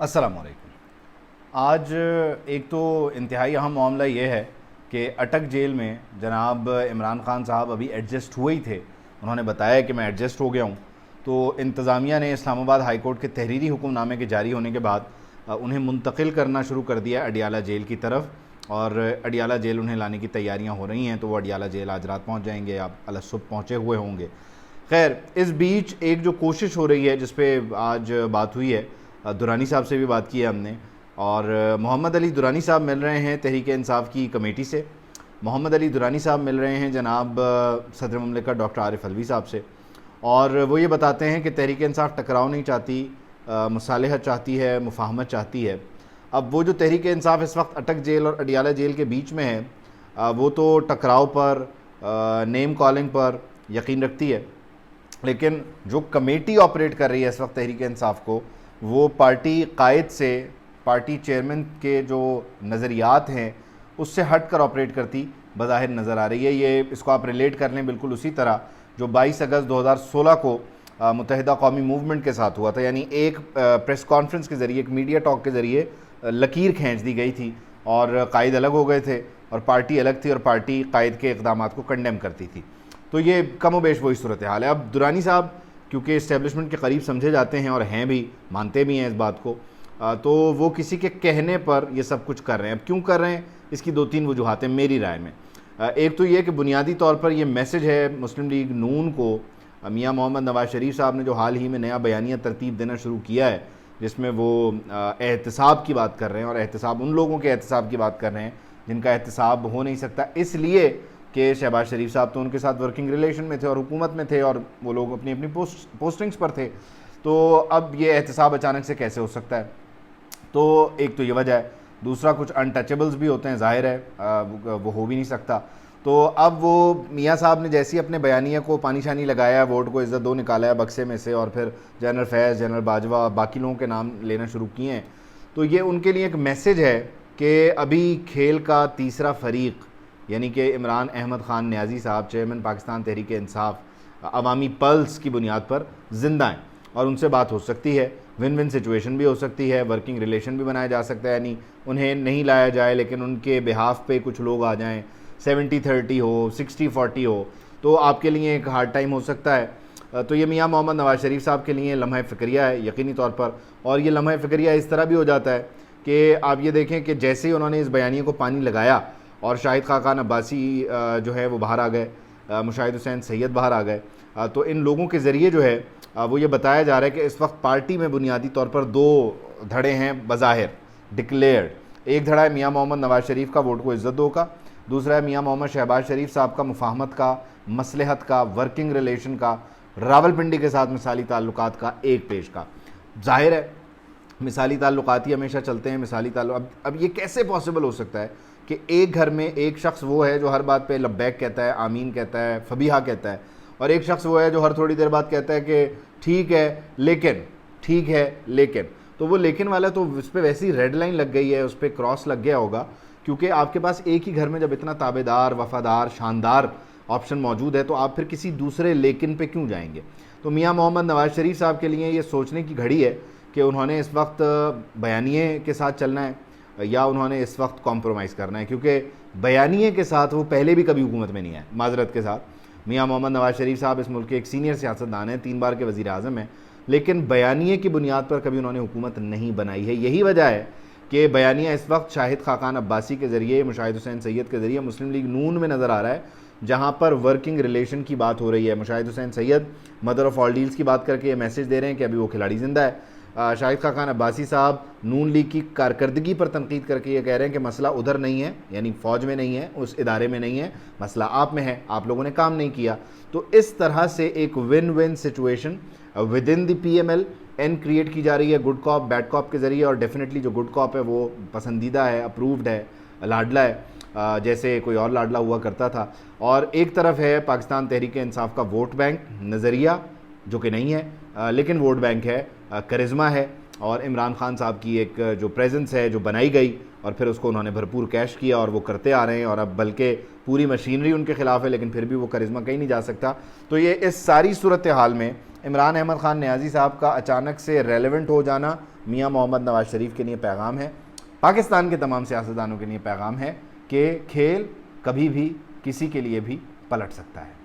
السلام علیکم۔ آج ایک تو انتہائی اہم معاملہ یہ ہے کہ اٹک جیل میں جناب عمران خان صاحب ابھی ایڈجسٹ ہوئے ہی تھے، انہوں نے بتایا کہ میں ایڈجسٹ ہو گیا ہوں، تو انتظامیہ نے اسلام آباد ہائی کورٹ کے تحریری حکم نامے کے جاری ہونے کے بعد انہیں منتقل کرنا شروع کر دیا اڈیالہ جیل کی طرف، اور اڈیالہ جیل انہیں لانے کی تیاریاں ہو رہی ہیں، تو وہ اڈیالہ جیل آج رات پہنچ جائیں گے یا صبح پہنچے ہوئے ہوں گے۔ خیر، اس بیچ ایک جو کوشش ہو رہی ہے جس پہ آج بات ہوئی ہے، درانی صاحب سے بھی بات کی ہے ہم نے، اور محمد علی درانی صاحب مل رہے ہیں تحریک انصاف کی کمیٹی سے، محمد علی درانی صاحب مل رہے ہیں جناب صدر مملکت ڈاکٹر عارف علوی صاحب سے، اور وہ یہ بتاتے ہیں کہ تحریک انصاف ٹکراؤ نہیں چاہتی، مصالحت چاہتی ہے، مفاہمت چاہتی ہے۔ اب وہ جو تحریک انصاف اس وقت اٹک جیل اور اڈیالہ جیل کے بیچ میں ہے، وہ تو ٹکراؤ پر، نیم کالنگ پر یقین رکھتی ہے، لیکن جو کمیٹی آپریٹ کر رہی ہے اس وقت تحریک انصاف کو، وہ پارٹی قائد سے، پارٹی چیئرمین کے جو نظریات ہیں اس سے ہٹ کر آپریٹ کرتی بظاہر نظر آ رہی ہے۔ یہ اس کو آپ ریلیٹ کر لیں بالکل اسی طرح جو 22 اگست 2016 کو متحدہ قومی موومنٹ کے ساتھ ہوا تھا، یعنی ایک پریس کانفرنس کے ذریعے، ایک میڈیا ٹاک کے ذریعے لکیر کھینچ دی گئی تھی اور قائد الگ ہو گئے تھے اور پارٹی الگ تھی، اور پارٹی قائد کے اقدامات کو کنڈیم کرتی تھی۔ تو یہ کم و بیش وہی صورتحال ہے۔ اب درانی صاحب کیونکہ اسٹیبلشمنٹ کے قریب سمجھے جاتے ہیں اور ہیں بھی، مانتے بھی ہیں اس بات کو، تو وہ کسی کے کہنے پر یہ سب کچھ کر رہے ہیں۔ اب کیوں کر رہے ہیں، اس کی 2-3 وجوہات ہیں میری رائے میں۔ ایک تو یہ کہ بنیادی طور پر یہ میسج ہے مسلم لیگ نون کو، میاں محمد نواز شریف صاحب نے جو حال ہی میں نیا بیانیہ ترتیب دینا شروع کیا ہے، جس میں وہ احتساب کی بات کر رہے ہیں، اور احتساب ان لوگوں کے احتساب کی بات کر رہے ہیں جن کا احتساب ہو نہیں سکتا، اس لیے کہ شہباز شریف صاحب تو ان کے ساتھ ورکنگ ریلیشن میں تھے اور حکومت میں تھے، اور وہ لوگ اپنی اپنی پوسٹنگز پر تھے، تو اب یہ احتساب اچانک سے کیسے ہو سکتا ہے؟ تو ایک تو یہ وجہ ہے۔ دوسرا، کچھ انٹچیبلز بھی ہوتے ہیں، ظاہر ہے وہ ہو بھی نہیں سکتا۔ تو اب وہ میاں صاحب نے جیسی اپنے بیانیہ کو پانی شانی لگایا، ووٹ کو عزت دو نکالا ہے بکسے میں سے، اور پھر جنرل فیض، جنرل باجوہ، باقی لوگوں کے نام لینا شروع کیے ہیں، تو یہ ان کے لیے ایک میسج ہے کہ ابھی کھیل کا تیسرا فریق، یعنی کہ عمران احمد خان نیازی صاحب، چیئرمین پاکستان تحریک انصاف، عوامی پلس کی بنیاد پر زندہ ہیں، اور ان سے بات ہو سکتی ہے، ون ون سچویشن بھی ہو سکتی ہے، ورکنگ ریلیشن بھی بنایا جا سکتا ہے، یعنی انہیں نہیں لایا جائے لیکن ان کے بہاف پہ کچھ لوگ آ جائیں، 70-30 ہو، 60-40 ہو، تو آپ کے لیے ایک ہارڈ ٹائم ہو سکتا ہے۔ تو یہ میاں محمد نواز شریف صاحب کے لیے لمحہ فکریہ ہے یقینی طور پر، اور یہ لمحہ فکریہ اس طرح بھی ہو جاتا ہے کہ آپ یہ دیکھیں کہ جیسے ہی انہوں نے اس بیانیے کو پانی لگایا اور شاہد خاقان عباسی جو ہے وہ باہر آ گئے، مشاہد حسین سید باہر آ گئے، تو ان لوگوں کے ذریعے جو ہے وہ یہ بتایا جا رہا ہے کہ اس وقت پارٹی میں بنیادی طور پر 2 دھڑے ہیں بظاہر ڈکلیئرڈ۔ ایک دھڑا ہے میاں محمد نواز شریف کا ووٹ کو عزت دو کا، دوسرا ہے میاں محمد شہباز شریف صاحب کا مفاہمت کا، مصلحت کا، ورکنگ ریلیشن کا، راولپنڈی کے ساتھ مثالی تعلقات کا ایک پیش کا۔ ظاہر ہے مثالی تعلقات ہی ہمیشہ چلتے ہیں، مثالی تعلق اب یہ کیسے پاسبل ہو سکتا ہے کہ ایک گھر میں ایک شخص وہ ہے جو ہر بات پہ لبیک کہتا ہے، آمین کہتا ہے، فبیہا کہتا ہے، اور ایک شخص وہ ہے جو ہر تھوڑی دیر بعد کہتا ہے کہ ٹھیک ہے لیکن، تو وہ لیکن والا تو اس پہ ویسی ریڈ لائن لگ گئی ہے، اس پہ کراس لگ گیا ہوگا، کیونکہ آپ کے پاس ایک ہی گھر میں جب اتنا تابعدار، وفادار، شاندار آپشن موجود ہے تو آپ پھر کسی دوسرے لیکن پہ کیوں جائیں گے؟ تو میاں محمد نواز شریف صاحب کے لیے یہ سوچنے کی گھڑی ہے کہ انہوں نے اس وقت بیانیے کے ساتھ چلنا ہے یا انہوں نے اس وقت کمپرومائز کرنا ہے، کیونکہ بیانیے کے ساتھ وہ پہلے بھی کبھی حکومت میں نہیں آئے، معذرت کے ساتھ۔ میاں محمد نواز شریف صاحب اس ملک کے ایک سینئر سیاستدان ہیں، 3 بار کے وزیر اعظم ہیں، لیکن بیانیے کی بنیاد پر کبھی انہوں نے حکومت نہیں بنائی ہے۔ یہی وجہ ہے کہ بیانیہ اس وقت شاہد خاقان عباسی کے ذریعے، مشاہد حسین سید کے ذریعے مسلم لیگ نون میں نظر آ رہا ہے، جہاں پر ورکنگ ریلیشن کی بات ہو رہی ہے۔ مشاہد حسین سید مدر آف آل ڈیلز کی بات کر کے یہ میسج دے رہے ہیں کہ ابھی وہ کھلاڑی زندہ ہے۔ شاہد خاقان عباسی صاحب نون لیگ کی کارکردگی پر تنقید کر کے یہ کہہ رہے ہیں کہ مسئلہ ادھر نہیں ہے، یعنی فوج میں نہیں ہے، اس ادارے میں نہیں ہے، مسئلہ آپ میں ہے، آپ لوگوں نے کام نہیں کیا۔ تو اس طرح سے ایک one one situation within the P M L N create کی جا رہی ہے، گڈ کاپ بیڈ کاپ کے ذریعے، اور ڈیفینیٹلی جو گڈ کاپ ہے وہ پسندیدہ ہے، اپرووڈ ہے، لاڈلا ہے، جیسے کوئی اور لاڈلا ہوا کرتا تھا۔ اور ایک طرف ہے پاکستان تحریک انصاف کا ووٹ بینک نظریہ، جو کہ نہیں ہے لیکن ووٹ بینک ہے، کرزما ہے، اور عمران خان صاحب کی ایک جو پریزنس ہے جو بنائی گئی، اور پھر اس کو انہوں نے بھرپور کیش کیا اور وہ کرتے آ رہے ہیں، اور اب بلکہ پوری مشینری ان کے خلاف ہے لیکن پھر بھی وہ کرزما کہیں نہیں جا سکتا۔ تو یہ اس ساری صورتحال میں عمران احمد خان نیازی صاحب کا اچانک سے ریلیونٹ ہو جانا میاں محمد نواز شریف کے لیے پیغام ہے، پاکستان کے تمام سیاستدانوں کے لیے پیغام ہے کہ کھیل کبھی بھی کسی کے لیے بھی پلٹ سکتا ہے۔